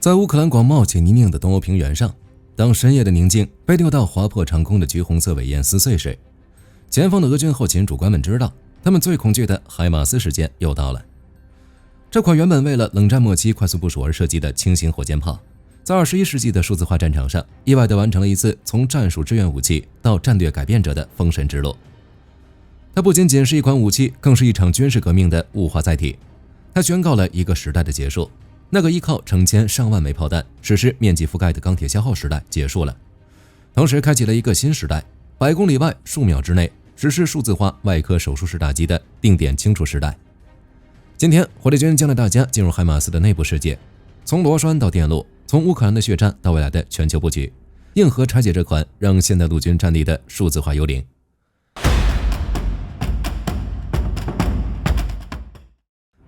在乌克兰广袤且泥泞的东欧平原上，当深夜的宁静被六道划破长空的橘红色尾焰撕碎时，前方的俄军后勤主官们知道，他们最恐惧的海马斯事件又到了。这款原本为了冷战末期快速部署而设计的轻型火箭炮，在21世纪的数字化战场上，意外地完成了一次从战术支援武器到战略改变者的封神之路。它不仅仅是一款武器，更是一场军事革命的物化载体。它宣告了一个时代的结束，那个依靠成千上万枚炮弹实施面积覆盖的钢铁消耗时代结束了，同时开启了一个新时代，100公里外数秒之内实施数字化外科手术室打击的定点清除时代。今天火力军将带大家进入海马斯的内部世界，从螺栓到电路，从乌克兰的血战到未来的全球布局，硬核拆解这款让现代陆军战力的数字化幽灵。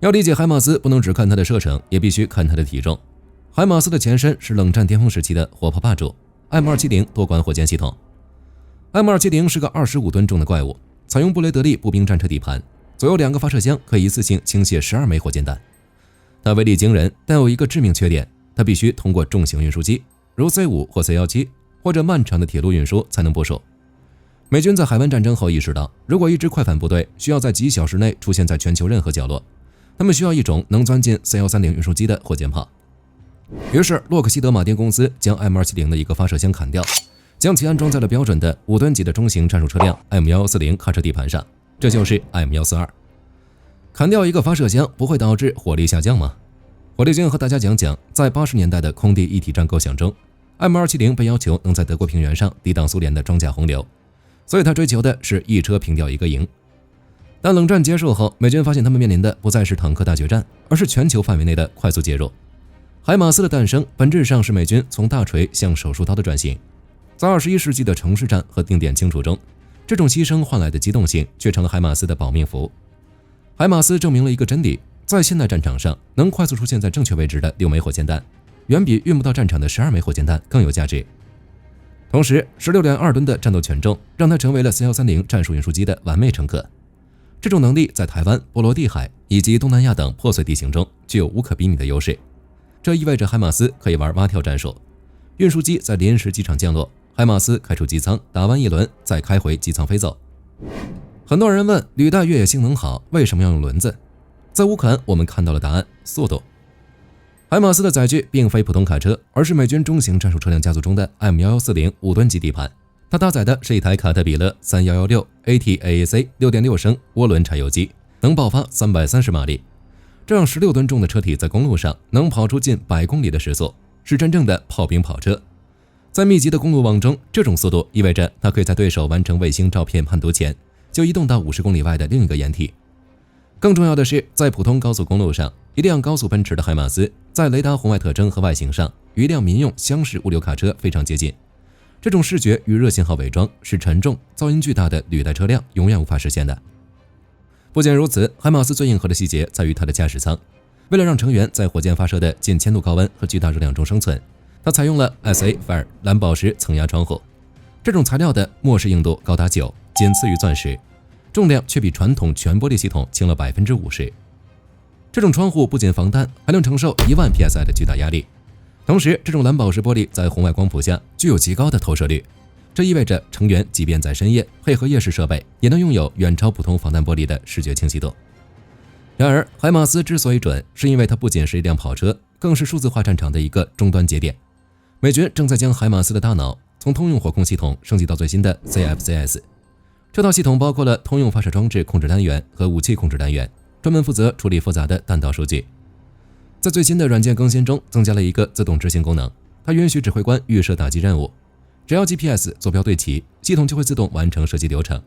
要理解海马斯，不能只看它的射程，也必须看它的体重。海马斯的前身是冷战巅峰时期的火炮霸主 M270 多管火箭系统。M270 是个25吨重的怪物，采用布雷德利步兵战车底盘，左右2个发射箱可以一次性倾泻12枚火箭弹。它威力惊人，但有一个致命缺点，它必须通过重型运输机，如 C5 或 C17， 或者漫长的铁路运输才能部署。美军在海湾战争后意识到，如果一支快反部队需要在几小时内出现在全球任何角落，他们需要一种能钻进 C130 运输机的火箭炮。于是洛克希德马丁公司将 M270 的一个发射箱砍掉，将其安装在了标准的5吨级的中型战术车辆 M1140 卡车底盘上，这就是 M142。砍掉一个发射箱不会导致火力下降吗？火力军和大家讲讲，在80年代的空地一体战构想中， M270 被要求能在德国平原上抵挡苏联的装甲洪流，所以他追求的是一车平掉一个营。但冷战结束后，美军发现他们面临的不再是坦克大决战，而是全球范围内的快速介入。海马斯的诞生本质上是美军从大锤向手术刀的转型。在21世纪的城市战和定点清除中，这种牺牲换来的机动性却成了海马斯的保命符。海马斯证明了一个真理，在现代战场上，能快速出现在正确位置的6枚火箭弹，远比运不到战场的12枚火箭弹更有价值。同时 16.2 吨的战斗权重让它成为了 C130 战术运输机的完美乘客。这种能力在台湾、波罗的海以及东南亚等破碎地形中具有无可比拟的优势。这意味着海马斯可以玩蛙跳战术，运输机在临时机场降落，海马斯开出机舱，打完一轮再开回机舱飞走。很多人问，履带越野性能好，为什么要用轮子？在乌克兰我们看到了答案，速度。海马斯的载具并非普通卡车，而是美军中型战术车辆家族中的 M1140 5吨级底盘。它搭载的是一台卡特彼勒3116 AT-AAC 6.6 升涡轮柴油机，能爆发330马力。这样16吨重的车体在公路上能跑出近100公里的时速，是真正的炮兵跑车。在密集的公路网中，这种速度意味着它可以在对手完成卫星照片判读前，就移动到50公里外的另一个掩体。更重要的是，在普通高速公路上，一辆高速奔驰的海马斯在雷达红外特征和外形上与一辆民用厢式物流卡车非常接近。这种视觉与热信号伪装是沉重、噪音巨大的履带车辆永远无法实现的。不仅如此，海马斯最硬核的细节在于它的驾驶舱。为了让成员在火箭发射的近1000度高温和巨大热量中生存，它采用了 SA Fire 蓝宝石层压窗户。这种材料的末世硬度高达9，仅次于钻石，重量却比传统全玻璃系统轻了50%。这种窗户不仅防弹，还能承受10000 psi 的巨大压力。同时，这种蓝宝石玻璃在红外光谱下具有极高的透射率，这意味着成员即便在深夜配合夜视设备，也能拥有远超普通防弹玻璃的视觉清晰度。然而，海马斯之所以准，是因为它不仅是一辆跑车，更是数字化战场的一个终端节点。美军正在将海马斯的大脑从通用火控系统升级到最新的 CFCS。这套系统包括了通用发射装置控制单元和武器控制单元，专门负责处理复杂的弹道数据。在最新的软件更新中，增加了一个自动执行功能，它允许指挥官预设打击任务，只要 GPS 坐标对齐，系统就会自动完成射击流程。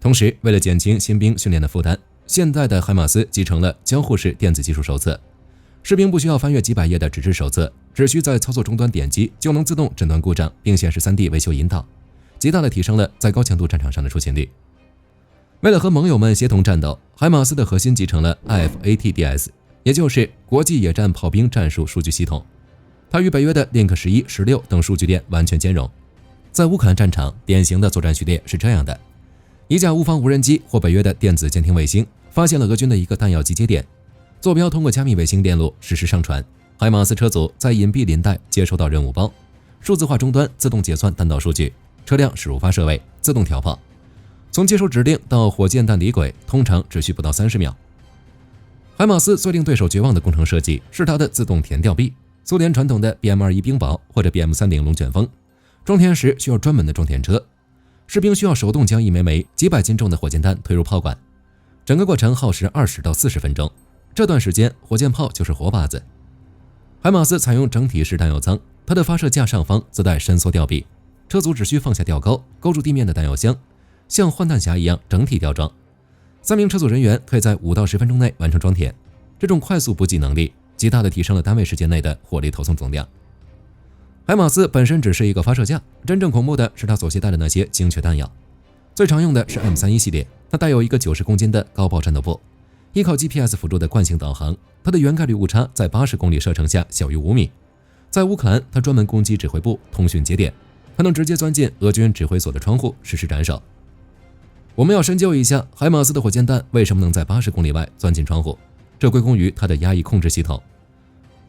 同时，为了减轻新兵训练的负担，现代的海马斯集成了交互式电子技术手册，士兵不需要翻阅几百页的纸质手册，只需在操作终端点击就能自动诊断故障并显示 3D 维修引导，极大地提升了在高强度战场上的出勤率。为了和盟友们协同战斗，海马斯的核心集成了 IFATDS，也就是国际野战炮兵战术数据系统，它与北约的 Link 11、16等数据链完全兼容。在乌克兰战场，典型的作战序列是这样的：一架乌方无人机或北约的电子监听卫星发现了俄军的一个弹药集结点，坐标通过加密卫星电路实时上传，海马斯车组在隐蔽领带接收到任务包，数字化终端自动结算弹道数据，车辆驶入发射位，自动调炮。从接收指令到火箭弹离轨，通常只需不到30秒。海马斯最令对手绝望的工程设计是它的自动填吊臂。苏联传统的 BM-21 冰雹或者 BM-30龙卷风，装填时需要专门的装填车，士兵需要手动将一枚枚几百斤重的火箭弹推入炮管，整个过程耗时20到40分钟。这段时间，火箭炮就是活靶子。海马斯采用整体式弹药舱，它的发射架上方自带伸缩吊臂，车组只需放下吊钩，勾住地面的弹药箱，像换弹匣一样整体吊装。3名车组人员可以在5到10分钟内完成装填。这种快速补给能力极大地提升了单位时间内的火力投送总量。海马斯本身只是一个发射架，真正恐怖的是它所携带的那些精确弹药。最常用的是 M31系列，它带有一个90公斤的高爆战斗部，依靠 GPS 辅助的惯性导航，它的原概率误差在80公里射程下小于5米。在乌克兰，它专门攻击指挥部、通讯节点，它能直接钻进俄军指挥所的窗户实施斩首。我们要深究一下海马斯的火箭弹为什么能在80公里外钻进窗户，这归功于它的压抑控制系统。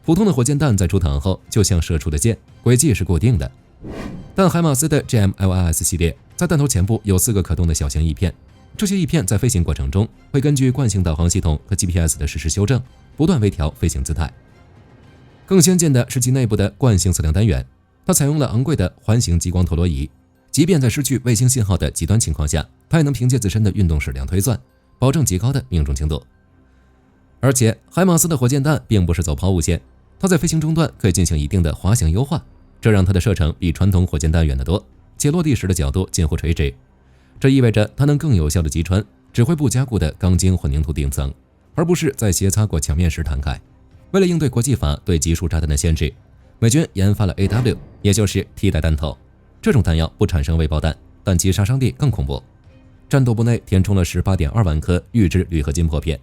普通的火箭弹在出膛后就像射出的箭，轨迹是固定的，但海马斯的 GMLRS 系列在弹头前部有4个可动的小型翼片，这些翼片在飞行过程中会根据惯性导航系统和 GPS 的实时修正，不断微调飞行姿态。更先进的是其内部的惯性测量单元，它采用了昂贵的环形激光陀螺仪，即便在失去卫星信号的极端情况下，它也能凭借自身的运动矢量推算，保证极高的命中精度。而且海马斯的火箭弹并不是走抛物线，它在飞行中段可以进行一定的滑行优化，这让它的射程比传统火箭弹远得多，且落地时的角度近乎垂直。这意味着它能更有效地击穿指挥部加固的钢筋混凝土顶层，而不是在斜擦过墙面时弹开。为了应对国际法对集束炸弹的限制，美军研发了 AW， 也就是替代弹头。这种弹药不产生未爆弹，但其杀伤力更恐怖。战斗部内填充了 18.2 万颗预制铝合金破片，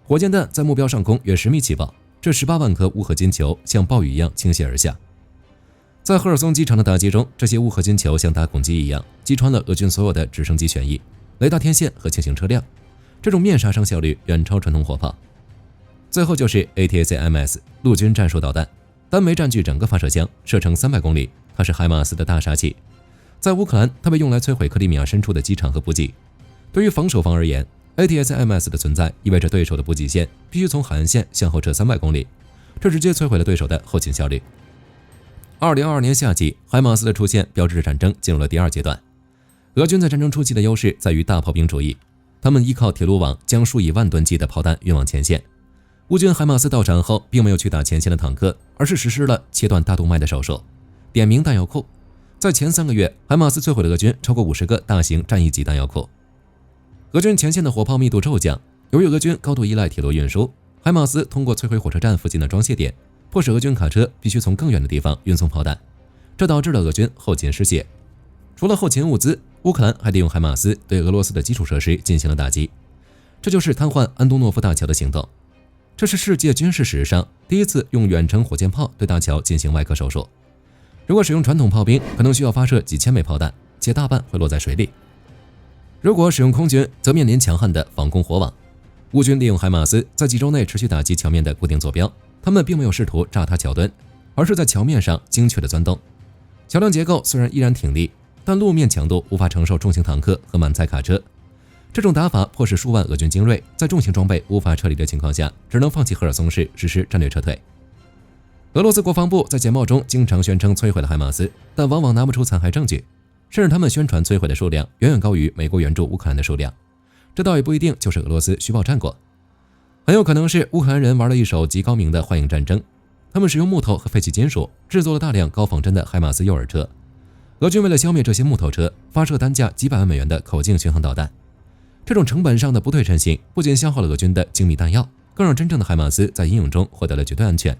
火箭弹在目标上空约10米起爆，这18万颗钨合金球像暴雨一样倾泻而下。在赫尔松机场的打击中，这些钨合金球像打孔机一样击穿了俄军所有的直升机旋翼、雷达天线和轻型车辆，这种面杀伤效率远超传统火炮。最后就是 ATACMS 陆军战术导弹，单枚占据整个发射箱，射程300公里，它是海马斯的大杀器。在乌克兰，它被用来摧毁克里米亚深处的机场和补给。对于防守方而言， ATACMS 的存在意味着对手的补给线必须从海岸线向后撤300公里，这直接摧毁了对手的后勤效率。2022年夏季，海马斯的出现标志着战争进入了第2阶段。俄军在战争初期的优势在于大炮兵主义，他们依靠铁路网将数以万吨计的炮弹运往前线。乌军海马斯到场后，并没有去打前线的坦克，而是实施了切断大动脉的手术，点名弹药库。在前3个月，海马斯摧毁了俄军超过50个大型战役级弹药库。俄军前线的火炮密度骤降，由于俄军高度依赖铁路运输，海马斯通过摧毁火车站附近的装卸点，迫使俄军卡车必须从更远的地方运送炮弹，这导致了俄军后勤失血。除了后勤物资，乌克兰还得用海马斯对俄罗斯的基础设施进行了打击，这就是瘫痪安东诺夫大桥的行动。这是世界军事史上第一次用远程火箭炮对大桥进行外科手术。如果使用传统炮兵，可能需要发射几千枚炮弹，且大半会落在水里。如果使用空军，则面临强悍的防空火网。乌军利用海马斯在几周内持续打击桥面的固定坐标，他们并没有试图炸塌桥墩，而是在桥面上精确地钻洞。桥梁结构虽然依然挺立，但路面强度无法承受重型坦克和满载卡车。这种打法迫使数万俄军精锐在重型装备无法撤离的情况下，只能放弃赫尔松市实施战略撤退。俄罗斯国防部在简报中经常宣称摧毁了海马斯，但往往拿不出残骸证据，甚至他们宣传摧毁的数量远远高于美国援助乌克兰的数量。这倒也不一定就是俄罗斯虚报战果，很有可能是乌克兰人玩了一手极高明的幻影战争。他们使用木头和废弃金属制作了大量高仿真的海马斯诱饵车。俄军为了消灭这些木头车，发射单价几百万美元的口径巡航导弹。这种成本上的不对称性不仅消耗了俄军的精密弹药，更让真正的海马斯在英勇中获得了绝对安全。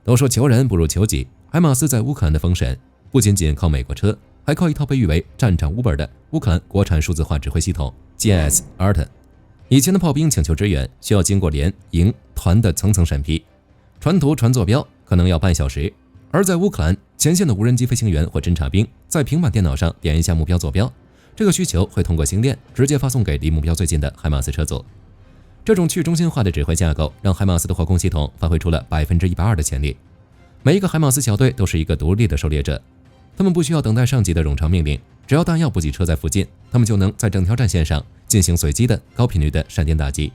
都说求人不如求己，海马斯在乌克兰的封神不仅仅靠美国车，还靠一套被誉为战场 Uber 的乌克兰国产数字化指挥系统 GIS ARTA。 以前的炮兵请求支援需要经过连、营、团的层层审批，传图传坐标可能要半小时，而在乌克兰，前线的无人机飞行员或侦察兵在平板电脑上点一下目标坐标，这个需求会通过星链直接发送给离目标最近的海马斯车组。这种去中心化的指挥架构让海马斯的火控系统发挥出了120%的潜力。每一个海马斯小队都是一个独立的狩猎者，他们不需要等待上级的冗长命令，只要弹药补给车在附近，他们就能在整条战线上进行随机的高频率的闪电打击。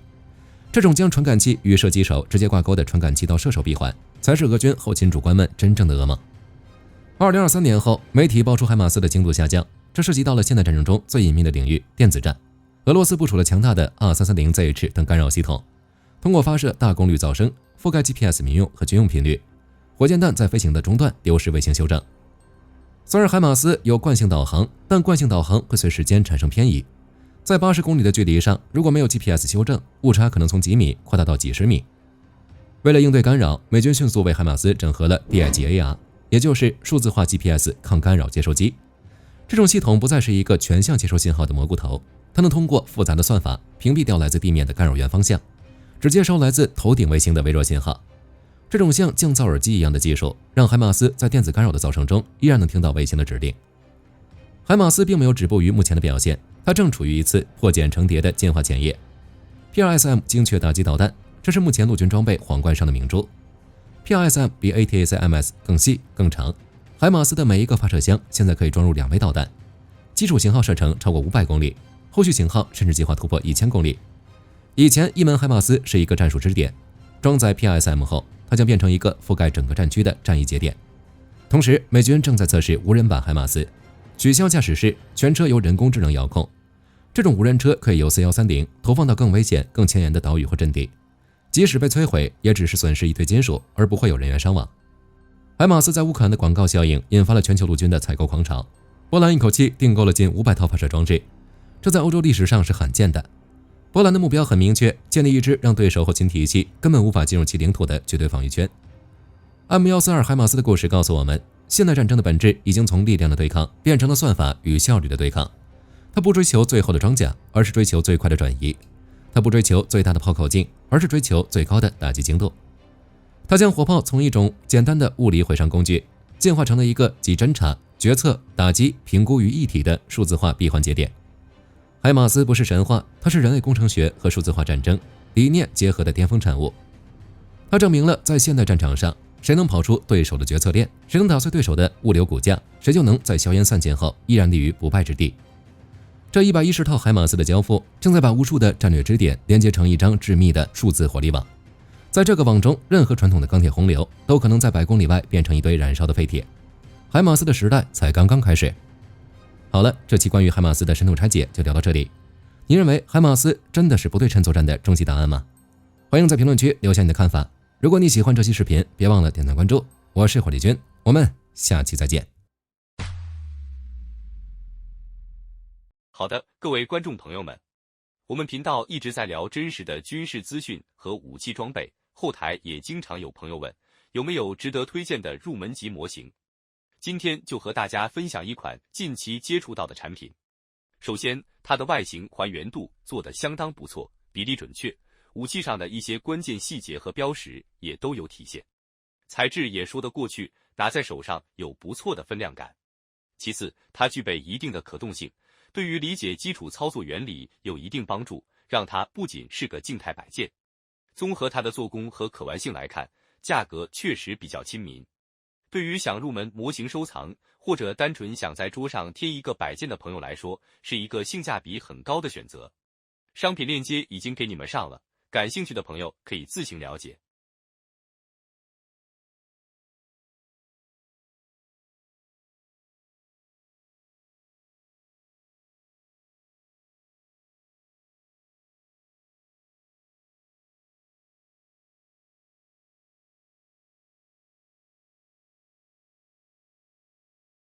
这种将传感器与射击手直接挂钩的传感器到射手闭环，才是俄军后勤主官们真正的噩梦。2023年后，媒体爆出海马斯的精度下降，这涉及到了现代战争中最隐秘的领域——电子战。俄罗斯部署了强大的 R330ZH 等干扰系统，通过发射大功率噪声，覆盖 GPS 民用和军用频率。火箭弹在飞行的中段丢失卫星修正。虽然海马斯有惯性导航，但惯性导航会随时间产生偏移。在80公里的距离上，如果没有 GPS 修正，误差可能从几米扩大到几十米。为了应对干扰，美军迅速为海马斯整合了 DIGAR， 也就是数字化 GPS 抗干扰接收机。这种系统不再是一个全向接收信号的蘑菇头，它能通过复杂的算法屏蔽掉来自地面的干扰源方向，只接收来自头顶卫星的微弱信号。这种像降噪耳机一样的技术，让海马斯在电子干扰的噪声中依然能听到卫星的指令。海马斯并没有止步于目前的表现，它正处于一次破茧成蝶的进化前夜。PRSM 精确打击导弹，这是目前陆军装备皇冠上的明珠。PRSM 比 ATACMS 更细更长，海马斯的每一个发射箱现在可以装入2枚导弹，基础型号射程超过500公里，后续型号甚至计划突破1000公里。以前一门海马斯是一个战术支点，装载 PRSM 后，它将变成一个覆盖整个战区的战役节点。同时，美军正在测试无人版海马斯，取消驾驶室，全车由人工智能遥控。这种无人车可以由C130投放到更危险、更前沿的岛屿或阵地，即使被摧毁，也只是损失一堆金属，而不会有人员伤亡。海马斯在乌克兰的广告效应引发了全球陆军的采购狂潮，波兰一口气订购了近500套发射装置，这在欧洲历史上是罕见的。波兰的目标很明确，建立一支让对手后勤体系根本无法进入其领土的绝对防御圈。M142海马斯的故事告诉我们，现代战争的本质已经从力量的对抗变成了算法与效率的对抗。它不追求最后的装甲，而是追求最快的转移；它不追求最大的炮口径，而是追求最高的打击精度。它将火炮从一种简单的物理毁伤工具，进化成了一个集侦察、决策、打击、评估于一体的数字化闭环节点。海马斯不是神话，它是人类工程学和数字化战争理念结合的巅峰产物。它证明了在现代战场上，谁能跑出对手的决策链，谁能打碎对手的物流骨架，谁就能在硝烟散尽后依然立于不败之地。这110套海马斯的交付，正在把无数的战略支点连接成一张致密的数字火力网。在这个网中，任何传统的钢铁洪流都可能在100公里外变成一堆燃烧的废铁。海马斯的时代才刚刚开始。好了，这期关于海马斯的深度拆解就聊到这里。你认为海马斯真的是不对称作战的终极答案吗？欢迎在评论区留下你的看法。如果你喜欢这期视频，别忘了点赞关注。我是火力军，我们下期再见。好的，各位观众朋友们，我们频道一直在聊真实的军事资讯和武器装备，后台也经常有朋友问，有没有值得推荐的入门级模型？今天就和大家分享一款近期接触到的产品。首先，它的外形还原度做得相当不错，比例准确，武器上的一些关键细节和标识也都有体现。材质也说得过去，拿在手上有不错的分量感。其次，它具备一定的可动性，对于理解基础操作原理有一定帮助，让它不仅是个静态摆件。综合它的做工和可玩性来看，价格确实比较亲民。对于想入门模型收藏，或者单纯想在桌上贴一个摆件的朋友来说，是一个性价比很高的选择。商品链接已经给你们上了，感兴趣的朋友可以自行了解。